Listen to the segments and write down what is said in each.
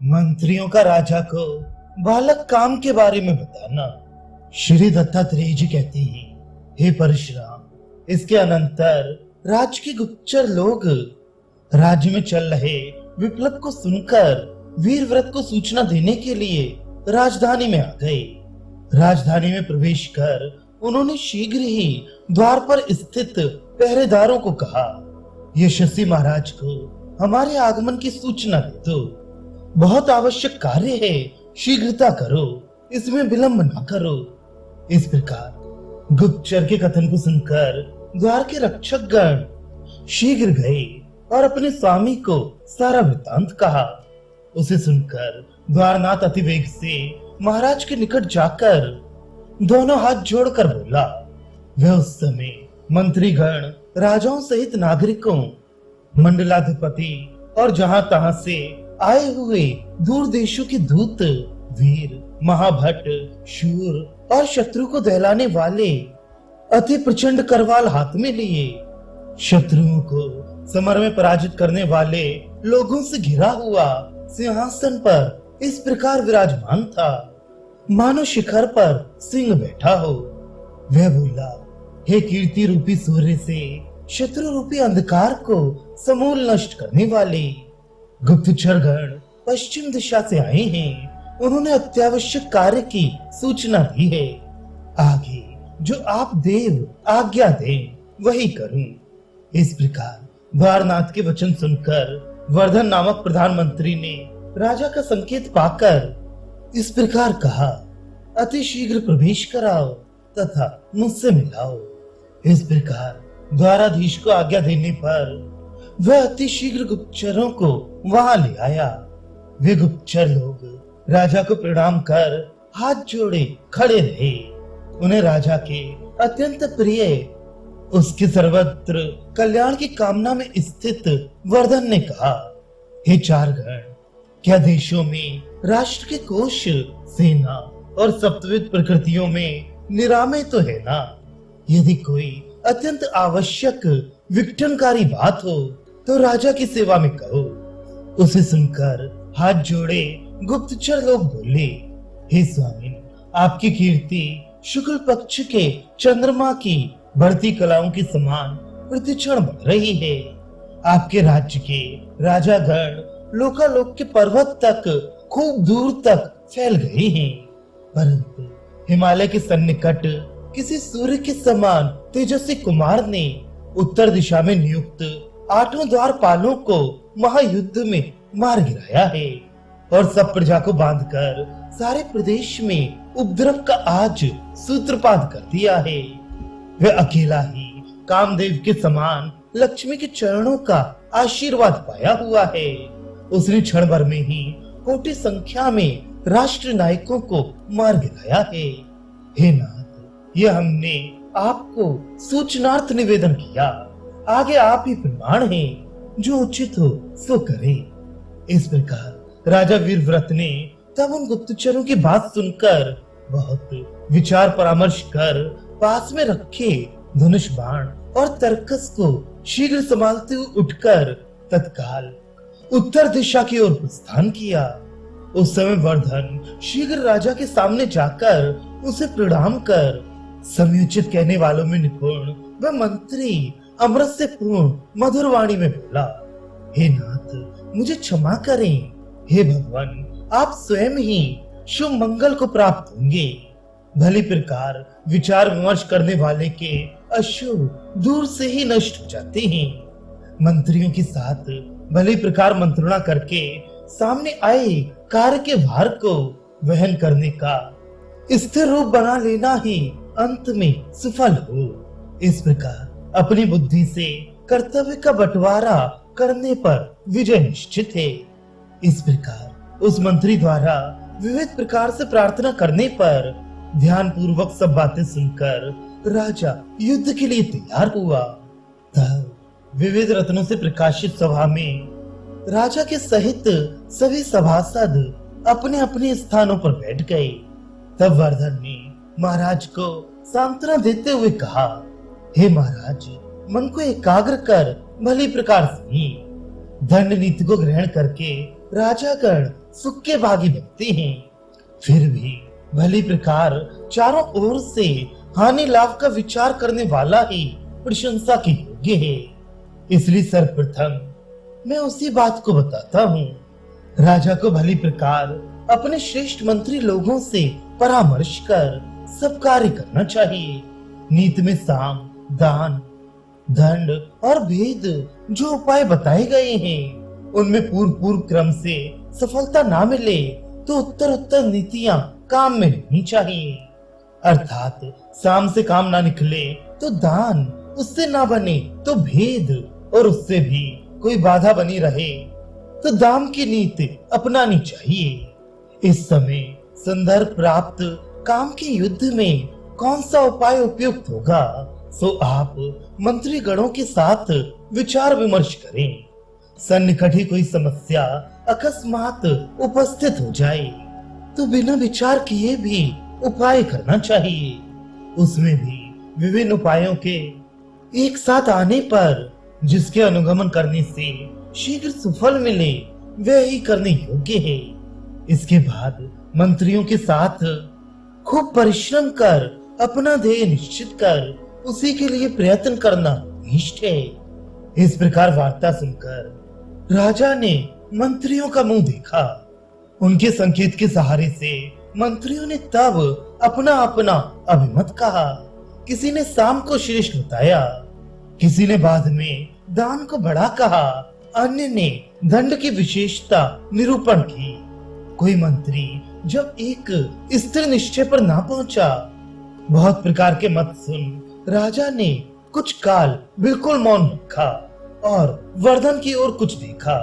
मंत्रियों का राजा को बालक काम के बारे में बताना। श्री दत्तात्रेय जी कहते हैं, हे परशुराम, इसके अनंतर राज्य के गुप्तचर लोग राज्य में चल रहे विप्लव को सुनकर वीरव्रत को सूचना देने के लिए राजधानी में आ गए। राजधानी में प्रवेश कर उन्होंने शीघ्र ही द्वार पर स्थित पहरेदारों को कहा, यशस्वी महाराज को हमारे आगमन की सूचना दे दो। बहुत आवश्यक कार्य है, शीघ्रता करो, इसमें विलंब न करो। इस प्रकार गुप्तचर के कथन को सुनकर द्वार के रक्षक गण शीघ्र गए और अपने स्वामी को सारा वृत्तांत कहा। उसे सुनकर द्वारनाथ अतिवेग से महाराज के निकट जाकर दोनों हाथ जोड़कर बोला। वह उस समय मंत्रीगण, राजाओं सहित नागरिकों, मंडलाधिपति और जहां तहां से आए हुए दूर देशों के दूत, वीर, महाभट, शूर और शत्रु को दहलाने वाले अति प्रचंड करवाल हाथ में लिए शत्रुओं को समर में पराजित करने वाले लोगों से घिरा हुआ सिंहासन पर इस प्रकार विराजमान था, मानो शिखर पर सिंह बैठा हो। वह बोला, हे कीर्ति रूपी सूर्य से शत्रु रूपी अंधकार को समूल नष्ट करने वाले, गुप्तचर गण पश्चिम दिशा से आए हैं। उन्होंने अत्यावश्यक कार्य की सूचना दी है। आगे जो आप देव आज्ञा दें वही करूं। इस प्रकार द्वारनाथ के वचन सुनकर वर्धन नामक प्रधानमंत्री ने राजा का संकेत पाकर इस प्रकार कहा, अति शीघ्र प्रवेश कराओ तथा मुझसे मिलाओ। इस प्रकार द्वाराधीश को आज्ञा देने पर वह अति शीघ्र गुप्तचरों को वहां ले आया। वे गुप्तचर लोग राजा को प्रणाम कर हाथ जोड़े खड़े रहे। उन्हें राजा के अत्यंत प्रिय, उसके सर्वत्र कल्याण की कामना में स्थित वर्धन ने कहा, हे चार गण, क्या देशों में राष्ट्र के कोष, सेना और सप्तविध प्रकृतियों में निरामय तो है ना? यदि कोई अत्यंत आवश्यक विघटनकारी बात हो तो राजा की सेवा में कहो। उसे सुनकर हाथ जोड़े गुप्तचर लोग बोले, हे स्वामी, आपकी कीर्ति शुक्ल पक्ष के चंद्रमा की बढ़ती कलाओं के समान प्रतिक्षण बढ़ रही है। आपके राज्य के राजागण लोकालोक के पर्वत तक खूब दूर तक फैल गए हैं, परंतु हिमालय के सन्निकट किसी सूर्य के समान तेजस्वी कुमार ने उत्तर दिशा में नियुक्त 8 द्वारपालों को महायुद्ध में मार गिराया है और सब प्रजा को बांधकर सारे प्रदेश में उपद्रव का आज सूत्रपात कर दिया है। वह अकेला ही कामदेव के समान लक्ष्मी के चरणों का आशीर्वाद पाया हुआ है। उसने क्षण भर में ही कोटि संख्या में राष्ट्र नायकों को मार गिराया है। हे नाथ, यह हमने आपको सूचनार्थ निवेदन किया। आगे आप ही प्रमाण हैं, जो उचित हो सो करें। इस प्रकार राजा वीरव्रत ने तब उन गुप्तचरों की बात सुनकर बहुत विचार परामर्श कर पास में रखे धनुष बाण और तरकस को शीघ्र संभालते हुए उठकर तत्काल उत्तर दिशा की ओर प्रस्थान किया। उस समय वर्धन शीघ्र राजा के सामने जाकर उसे प्रणाम कर समयोचित कहने वालों में निपुण वह मंत्री अमृत से पूर्ण मधुर वाणी में बोला, हे नाथ, मुझे क्षमा करें। हे भगवान, आप स्वयं ही शुभ मंगल को प्राप्त होंगे। भली प्रकार विचार विमर्श करने वाले के अशुभ दूर से ही नष्ट हो जाते हैं। मंत्रियों के साथ भली प्रकार मंत्रणा करके सामने आए कार्य के भार को वहन करने का स्थिर रूप बना लेना ही अंत में सफल हो। इस प्रकार अपनी बुद्धि से कर्तव्य का बंटवारा करने पर विजय निश्चित है। इस प्रकार उस मंत्री द्वारा विविध प्रकार से प्रार्थना करने पर ध्यान पूर्वक सब बातें सुनकर राजा युद्ध के लिए तैयार हुआ। तब विविध रत्नों से प्रकाशित सभा में राजा के सहित सभी सभासद अपने अपने स्थानों पर बैठ गए। तब वर्धन ने महाराज को सांत्वना देते हुए कहा, हे महाराज, मन को एकाग्र कर भली प्रकार सुनिए। दंड नीति को ग्रहण करके राजागण सुख के भागी बनते हैं। फिर भी भली प्रकार चारों ओर से हानि लाभ का विचार करने वाला ही प्रशंसा के योग्य है। इसलिए सर्वप्रथम मैं उसी बात को बताता हूँ। राजा को भली प्रकार अपने श्रेष्ठ मंत्री लोगों से परामर्श कर सब कार्य करना चाहिए। नीति में साम, दान, दंड और भेद जो उपाय बताए गए हैं, उनमें पूर्व क्रम से सफलता ना मिले तो उत्तर उत्तर नीतियां काम में नहीं चाहिए। अर्थात साम से काम ना निकले तो दान, उससे ना बने तो भेद, और उससे भी कोई बाधा बनी रहे तो दाम की नीति अपनानी चाहिए। इस समय संदर्भ प्राप्त काम के युद्ध में कौन सा उपाय उपयुक्त होगा, सो आप मंत्री गणों के साथ विचार विमर्श करें। सन्निकट ही कोई समस्या अकस्मात उपस्थित हो जाए तो बिना विचार किए भी उपाय करना चाहिए। उसमें भी विभिन्न उपायों के एक साथ आने पर जिसके अनुगमन करने से शीघ्र सुफल मिले वह ही करने योग्य है। इसके बाद मंत्रियों के साथ खूब परिश्रम कर अपना ध्येय निश्चित कर उसी के लिए प्रयत्न करना इष्ट है। इस प्रकार वार्ता सुनकर राजा ने मंत्रियों का मुंह देखा। उनके संकेत के सहारे से मंत्रियों ने तब अपना अपना अभिमत कहा। किसी ने साम को श्रेष्ठ बताया, किसी ने बाद में दान को बड़ा कहा, अन्य ने दंड की विशेषता निरूपण की। कोई मंत्री जब एक स्थिर निश्चय पर ना पहुंचा, बहुत प्रकार के मत सुन राजा ने कुछ काल बिल्कुल मौन रखा और वर्धन की ओर कुछ देखा।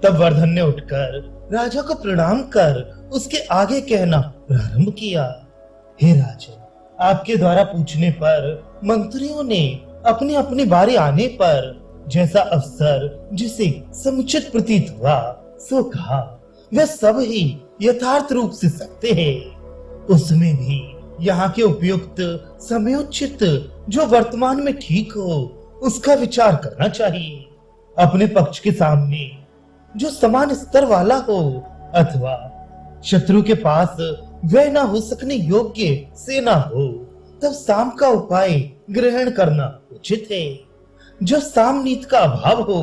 तब वर्धन ने उठकर राजा को प्रणाम कर उसके आगे कहना प्रारंभ किया। हे राजन, आपके द्वारा पूछने पर मंत्रियों ने अपनी अपनी बारी आने पर जैसा अवसर जिसे समुचित प्रतीत हुआ सो कहा, वे सब ही यथार्थ रूप से सत्य है। उसमें भी यहाँ के उपयुक्त समयोचित जो वर्तमान में ठीक हो उसका विचार करना चाहिए। अपने पक्ष के सामने जो समान स्तर वाला हो अथवा शत्रु के पास वह न हो सकने योग्य सेना हो, तब साम का उपाय ग्रहण करना उचित है। जब साम नीति का अभाव हो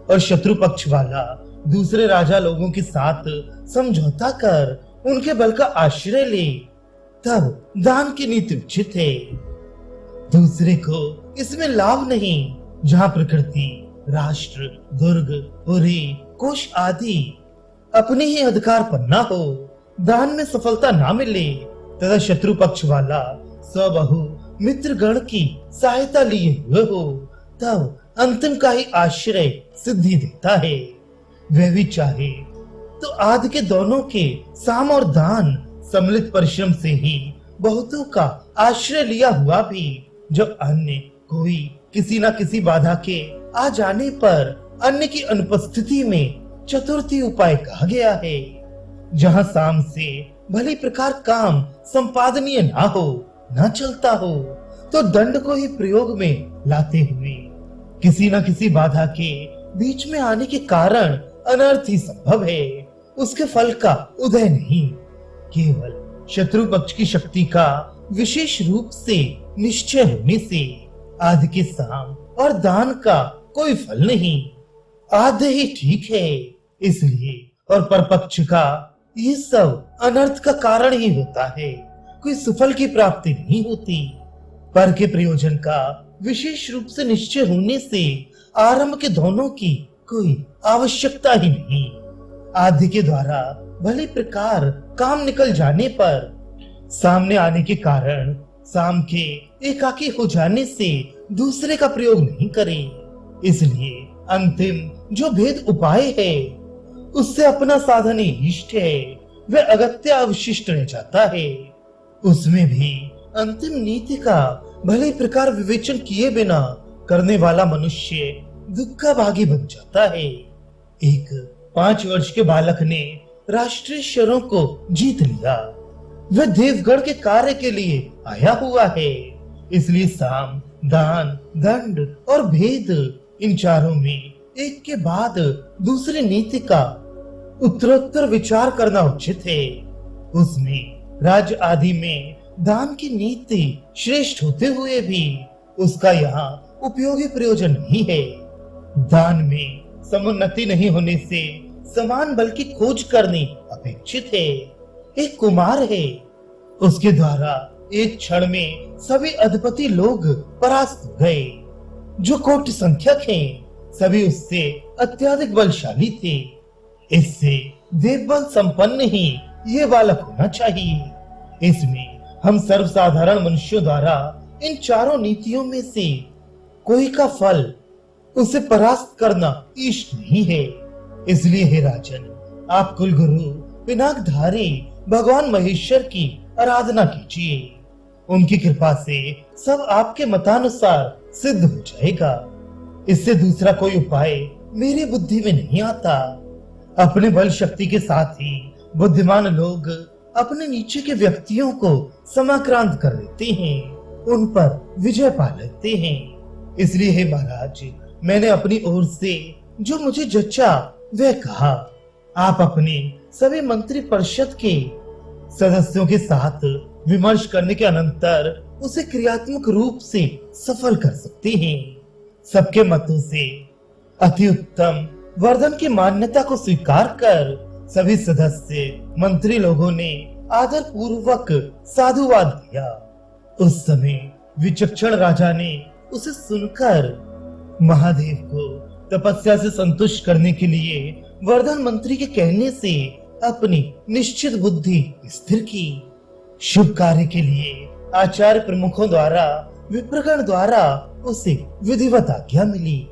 और शत्रु पक्ष वाला दूसरे राजा लोगों के साथ समझौता कर उनके बल का आश्रय ले, तब दान की नीति उचित है। दूसरे को इसमें लाभ नहीं। जहाँ प्रकृति, राष्ट्र, दुर्ग, पुरी, कोश आदि अपने ही अधिकार पर न हो, दान में सफलता ना मिले तथा शत्रु पक्ष वाला स्वबहु मित्र गण की सहायता लिए हुए हो, तब अंतिम का ही आश्रय सिद्धि देता है। वह भी चाहे तो आदि के दोनों के साम और दान सम्मिलित परिश्रम से ही बहुतों का आश्रय लिया हुआ भी, जब अन्य कोई किसी न किसी बाधा के आ जाने पर अन्य की अनुपस्थिति में चतुर्थी उपाय कहा गया है। जहाँ साम से भली प्रकार काम संपादनीय ना हो, ना चलता हो, तो दंड को ही प्रयोग में लाते हुए किसी न किसी बाधा के बीच में आने के कारण अनर्थ ही संभव है। उसके फल का उदय नहीं, केवल शत्रु पक्ष की शक्ति का विशेष रूप से निश्चय होने से आदि के साम और दान का कोई फल नहीं। आधे ही ठीक है। इसलिए और परपक्ष का ये सब अनर्थ का कारण ही होता है। कोई सुफल की प्राप्ति नहीं होती। पर के प्रयोजन का विशेष रूप से निश्चय होने से आरंभ के दोनों की कोई आवश्यकता ही नहीं। आदि के द्वारा भली प्रकार काम निकल जाने पर सामने आने के कारण साम के एकाकी हो जाने से दूसरे का प्रयोग नहीं करें। इसलिए अंतिम जो भेद उपाय है उससे अपना साधन ही इष्ट है, वह अगत्य अवशिष्ट रह जाता है। उसमें भी अंतिम नीति का भले प्रकार विवेचन किए बिना करने वाला मनुष्य दुख का भागी बन जाता है। एक 5 वर्ष के बालक ने राष्ट्रीय शरों को जीत लिया। वह देवगढ़ के कार्य के लिए आया हुआ है। इसलिए साम, दान, दंड और भेद, इन चारों में एक के बाद दूसरी नीति का उत्तरोत्तर विचार करना उचित है। उसमें राज आदि में दान की नीति श्रेष्ठ होते हुए भी उसका यहाँ उपयोगी प्रयोजन नहीं है। दान में समुन्नति नहीं होने से समान बल की खोज करनी अपेक्षित है। एक कुमार है, उसके द्वारा एक क्षण में सभी अधिपति लोग परास्त हो गए। जो कोटि संख्यक हैं, सभी उससे अत्यधिक बलशाली थे। इससे देवबल संपन्न ही ये बालक होना चाहिए। इसमें हम सर्वसाधारण मनुष्यों द्वारा इन चारों नीतियों में से कोई का फल उसे परास्त करना इष्ट नहीं है। इसलिए हे राजन, आप कुलगुरु पिनाकधारी भगवान महेश्वर की आराधना कीजिए। उनकी कृपा से सब आपके मतानुसार सिद्ध हो जाएगा। इससे दूसरा कोई उपाय मेरी बुद्धि में नहीं आता। अपने बल शक्ति के साथ ही बुद्धिमान लोग अपने नीचे के व्यक्तियों को समाक्रांत कर लेते हैं, उन पर विजय पा लेते हैं। इसलिए हे महाराज, मैंने अपनी ओर से जो मुझे जचा वह कहा। आप अपने सभी मंत्री परिषद के सदस्यों के साथ विमर्श करने के अनंतर उसे क्रियात्मक रूप से सफल कर सकते हैं। सबके मतों से अति उत्तम वर्धन की मान्यता को स्वीकार कर सभी सदस्य मंत्री लोगों ने आदर पूर्वक साधुवाद दिया। उस समय विचक्षण राजा ने उसे सुनकर महादेव को तपस्या से संतुष्ट करने के लिए वर्धन मंत्री के कहने से अपनी निश्चित बुद्धि स्थिर की। शुभ कार्य के लिए आचार्य प्रमुखों द्वारा विप्रगण द्वारा उसे विधिवत आज्ञा मिली।